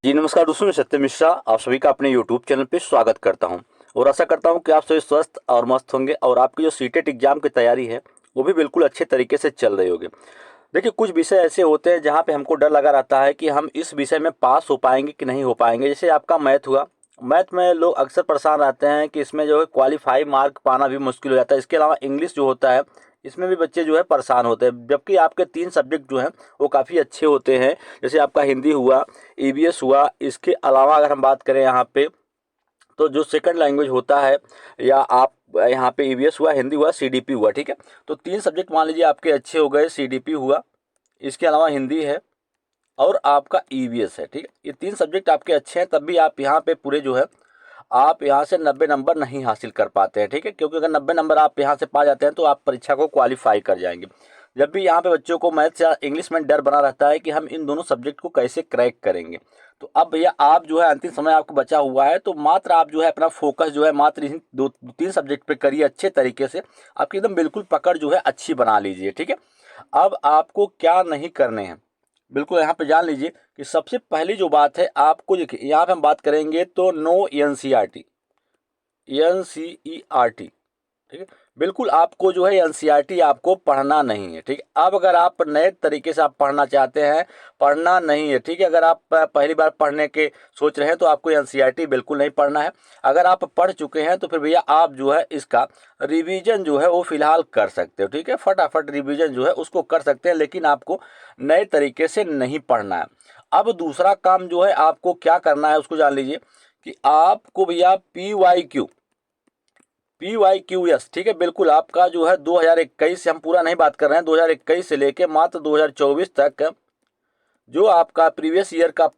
जी नमस्कार दोस्तों, मैं सत्यम मिश्रा आप सभी का अपने यूट्यूब चैनल पे स्वागत करता हूं और आशा करता हूं कि आप सभी स्वस्थ और मस्त होंगे और आपकी जो सीटेट एग्जाम की तैयारी है वो भी बिल्कुल अच्छे तरीके से चल रही होगी। देखिए, कुछ विषय ऐसे होते हैं जहां पे हमको डर लगा रहता है कि हम इस विषय में पास हो पाएंगे कि नहीं हो पाएंगे। जैसे आपका मैथ हुआ, मैथ में लोग अक्सर परेशान रहते हैं कि इसमें जो है क्वालिफाई मार्क पाना भी मुश्किल हो जाता है। इसके अलावा इंग्लिश जो होता है, इसमें भी बच्चे जो है परेशान होते हैं, जबकि आपके 3 सब्जेक्ट जो हैं वो काफ़ी अच्छे होते हैं। जैसे आपका हिंदी हुआ, ईवीएस हुआ, इसके अलावा अगर हम बात करें यहाँ पे तो जो सेकंड लैंग्वेज होता है, या आप यहाँ पे ईवीएस हुआ, हिंदी हुआ, सीडीपी हुआ, ठीक है। तो 3 सब्जेक्ट मान लीजिए आपके अच्छे हो गए, सीडीपी हुआ, इसके अलावा हिंदी है और आपका ईवीएस है, ठीक है। ये 3 सब्जेक्ट आपके अच्छे हैं, तब भी आप यहाँ पे पूरे जो है आप यहाँ से 90 नंबर नहीं हासिल कर पाते हैं, ठीक है। क्योंकि अगर 90 नंबर आप यहाँ से पा जाते हैं तो आप परीक्षा को क्वालिफाई कर जाएंगे। जब भी यहाँ पे बच्चों को मैथ्स या इंग्लिश में डर बना रहता है कि हम इन दोनों सब्जेक्ट को कैसे क्रैक करेंगे, तो अब भैया आप जो है अंतिम समय आपको बचा हुआ है, तो मात्र आप जो है अपना फोकस जो है मात्र इन 2-3 सब्जेक्ट पे करिए अच्छे तरीके से। आपकी एकदम बिल्कुल पकड़ जो है अच्छी बना लीजिए, ठीक है। अब आपको क्या नहीं करने हैं, बिल्कुल यहाँ पे जान लीजिए कि सबसे पहली जो बात है आपको, देखिए यहाँ पे हम बात करेंगे तो नो एनसीईआरटी, एनसीईआरटी, ठीक है। बिल्कुल आपको जो है एनसीईआरटी आपको पढ़ना नहीं है, ठीक है। अब अगर आप नए तरीके से आप पढ़ना चाहते हैं, पढ़ना नहीं है, ठीक है। अगर आप पहली बार पढ़ने के सोच रहे हैं तो आपको एनसीईआरटी बिल्कुल नहीं पढ़ना है। अगर आप पढ़ चुके हैं तो फिर भैया आप जो है इसका रिवीजन जो है वो फिलहाल कर सकते हो, ठीक है। फटाफट रिवीजन जो है उसको कर सकते हैं, लेकिन आपको नए तरीके से नहीं पढ़ना है। अब दूसरा काम जो है आपको क्या करना है उसको जान लीजिए कि आपको भैया PYQS, ठीक है। बिल्कुल आपका जो है 2021 से, हम पूरा नहीं बात कर रहे हैं, 2021 से लेके मात्र 2024 तक जो आपका प्रीवियस ईयर का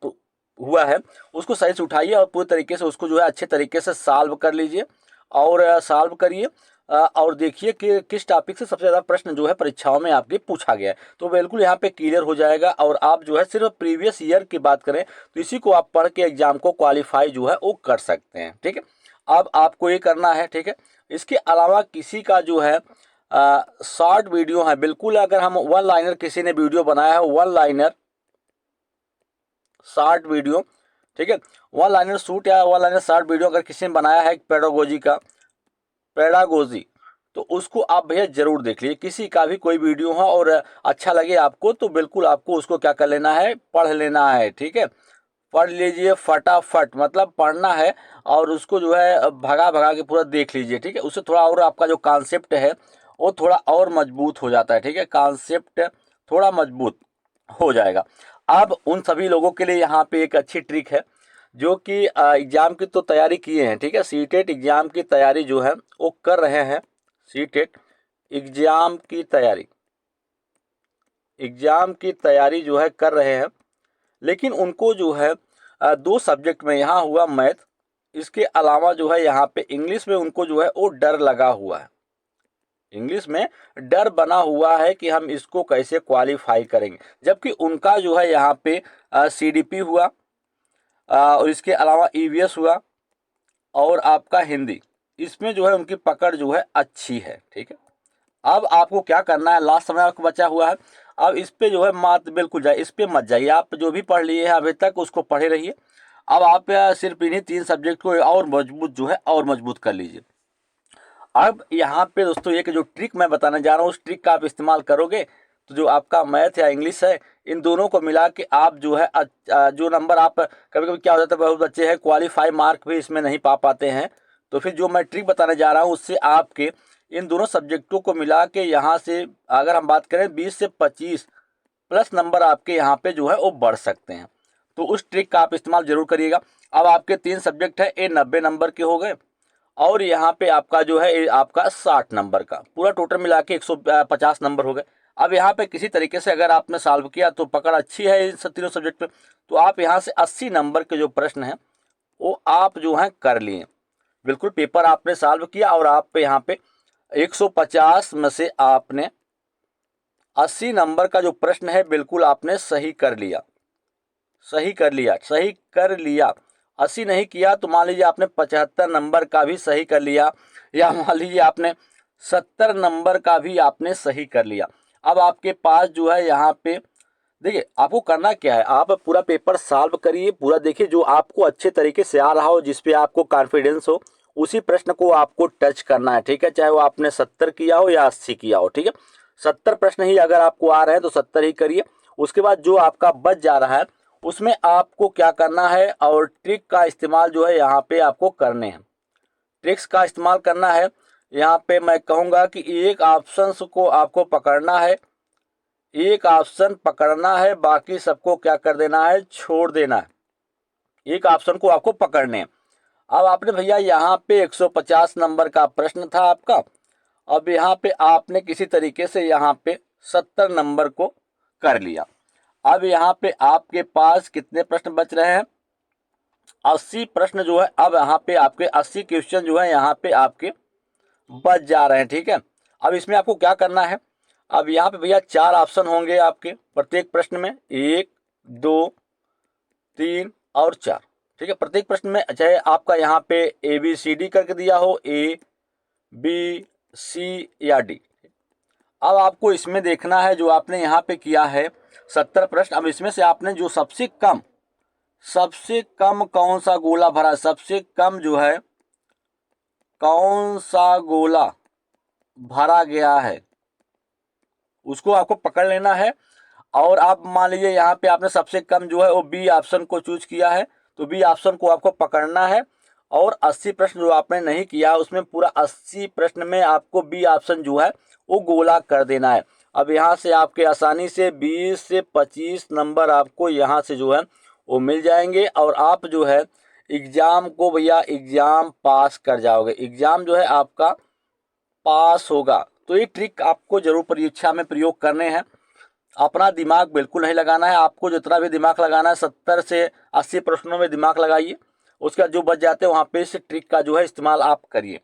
हुआ है उसको सही से उठाइए और पूरे तरीके से उसको जो है अच्छे तरीके से सॉल्व कर लीजिए और सॉल्व करिए। और देखिए कि किस टॉपिक से सबसे ज़्यादा प्रश्न जो है परीक्षाओं में आपके पूछा गया है, तो बिल्कुल यहाँ पे क्लियर हो जाएगा। और आप जो है सिर्फ प्रीवियस ईयर की बात करें तो इसी को आप पढ़ के एग्जाम को क्वालिफाई जो है वो कर सकते हैं, ठीक है। अब आपको ये करना है, ठीक है। इसके अलावा किसी का जो है शॉर्ट वीडियो है, बिल्कुल अगर हम वन लाइनर किसी ने वीडियो बनाया है, वन लाइनर शॉर्ट वीडियो, ठीक है, वन लाइनर शूट या वन लाइनर शॉर्ट वीडियो अगर किसी ने बनाया है पेडागोजी का, पेडागोजी, तो उसको आप भैया जरूर देख लीजिए। किसी का भी कोई वीडियो हो और अच्छा लगे आपको तो बिल्कुल आपको उसको क्या कर लेना है, पढ़ लेना है, ठीक है। पढ़ लीजिए फटाफट, मतलब पढ़ना है और उसको जो है भगा भगा के पूरा देख लीजिए, ठीक है। उससे थोड़ा और आपका जो कॉन्सेप्ट है वो थोड़ा और मजबूत हो जाता है, ठीक है। कॉन्सेप्ट थोड़ा मजबूत हो जाएगा। अब उन सभी लोगों के लिए यहाँ पे एक अच्छी ट्रिक है जो कि एग्जाम की तो तैयारी किए हैं, ठीक है। सीटेट एग्जाम की तैयारी जो है वो कर रहे हैं, सीटेट एग्जाम की तैयारी, एग्जाम की तैयारी जो है कर रहे हैं, लेकिन उनको जो है 2 सब्जेक्ट में, यहाँ हुआ मैथ, इसके अलावा जो है यहाँ पे इंग्लिश में उनको जो है वो डर लगा हुआ है। इंग्लिश में डर बना हुआ है कि हम इसको कैसे क्वालिफाई करेंगे, जबकि उनका जो है यहाँ पे सीडीपी हुआ और इसके अलावा ईवीएस हुआ और आपका हिंदी, इसमें जो है उनकी पकड़ जो है अच्छी है, ठीक है। अब आपको क्या करना है, लास्ट समय आपको बचा हुआ है, अब इस पे जो है मात बिल्कुल जाए, इस पे मत जाइए। आप जो भी पढ़ लिए हैं अभी तक उसको पढ़े रहिए। अब आप सिर्फ इन्हीं 3 सब्जेक्ट को और मजबूत जो है और मजबूत कर लीजिए। अब यहाँ पे दोस्तों एक जो ट्रिक मैं बताने जा रहा हूँ उस ट्रिक का आप इस्तेमाल करोगे तो जो आपका मैथ या इंग्लिश है, इन दोनों को मिला के आप जो है जो नंबर आप, कभी कभी क्या हो जाता है बहुत बच्चे हैं क्वालिफाई मार्क भी इसमें नहीं पा पाते हैं, तो फिर जो मैं ट्रिक बताने जा रहा हूँ उससे आपके इन दोनों सब्जेक्टों को मिला के यहाँ से अगर हम बात करें 20 से 25 प्लस नंबर आपके यहाँ पे जो है वो बढ़ सकते हैं। तो उस ट्रिक का आप इस्तेमाल जरूर करिएगा। अब आपके 3 सब्जेक्ट है, ये 90 नंबर के हो गए और यहाँ पे आपका जो है आपका 60 नंबर का, पूरा टोटल मिला के 150 नंबर हो गए। अब यहाँ पे किसी तरीके से अगर आपने सॉल्व किया तो पकड़ अच्छी है इन 3 सब्जेक्ट पे, तो आप यहाँ से 80 नंबर के जो प्रश्न हैं वो आप जो है कर लिए। बिल्कुल पेपर आपने सॉल्व किया और आप पे यहाँ पे 150 में से आपने 80 नंबर का जो प्रश्न है बिल्कुल आपने सही कर लिया, सही कर लिया, सही कर लिया। 80 नहीं किया तो मान लीजिए आपने 75 नंबर का भी सही कर लिया, या मान लीजिए आपने 70 नंबर का भी आपने सही कर लिया। अब आपके पास जो है यहाँ पे देखिए आपको करना क्या है, आप पूरा पेपर सॉल्व करिए, पूरा देखिए, जो आपको अच्छे तरीके से आ रहा हो, जिस पे आपको कॉन्फिडेंस हो, उसी प्रश्न को आपको टच करना है, ठीक है। चाहे वो आपने 70 किया हो या 80 किया हो, ठीक है। 70 प्रश्न ही अगर आपको आ रहे हैं तो 70 ही करिए। उसके बाद जो आपका बच जा रहा है उसमें आपको क्या करना है, और ट्रिक का इस्तेमाल जो है यहाँ पे आपको करने हैं, ट्रिक्स का इस्तेमाल करना है। यहाँ पे मैं कहूँगा कि एक ऑप्शन को आपको पकड़ना है, एक ऑप्शन पकड़ना है, बाकी सबको क्या कर देना है, छोड़ देना है। एक ऑप्शन को आपको पकड़ने हैं। अब आपने भैया यहाँ पे 150 नंबर का प्रश्न था आपका, अब यहाँ पे आपने किसी तरीके से यहाँ पे 70 नंबर को कर लिया। अब यहाँ पे आपके पास कितने प्रश्न बच रहे हैं, 80 प्रश्न जो है, अब यहाँ पे आपके 80 क्वेश्चन जो है यहाँ पे आपके बच जा रहे हैं, ठीक है। अब इसमें आपको क्या करना है, अब यहाँ पे भैया 4 ऑप्शन होंगे आपके प्रत्येक प्रश्न में, 1 2 3 और 4, ठीक है। प्रत्येक प्रश्न में चाहे आपका यहाँ पे ABCD करके दिया हो, A B C या D। अब आपको इसमें देखना है, जो आपने यहाँ पे किया है 70 प्रश्न, अब इसमें से आपने जो सबसे कम कौन सा गोला भरा, सबसे कम जो है कौन सा गोला भरा गया है उसको आपको पकड़ लेना है। और आप मान लीजिए यहाँ पे आपने सबसे कम जो है वो बी ऑप्शन को चूज किया है, तो बी ऑप्शन को आपको पकड़ना है। और 80 प्रश्न जो आपने नहीं किया उसमें पूरा 80 प्रश्न में आपको बी ऑप्शन जो है वो गोला कर देना है। अब यहाँ से आपके आसानी से 20 से 25 नंबर आपको यहाँ से जो है वो मिल जाएंगे, और आप जो है एग्ज़ाम को भैया एग्ज़ाम पास कर जाओगे, एग्ज़ाम जो है आपका पास होगा। तो ये ट्रिक आपको जरूर परीक्षा में प्रयोग करने हैं। अपना दिमाग बिल्कुल नहीं लगाना है, आपको जितना भी दिमाग लगाना है 70 से 80 प्रश्नों में दिमाग लगाइए, उसके बाद जो बच जाते हैं वहाँ पे इस ट्रिक का जो है इस्तेमाल आप करिए।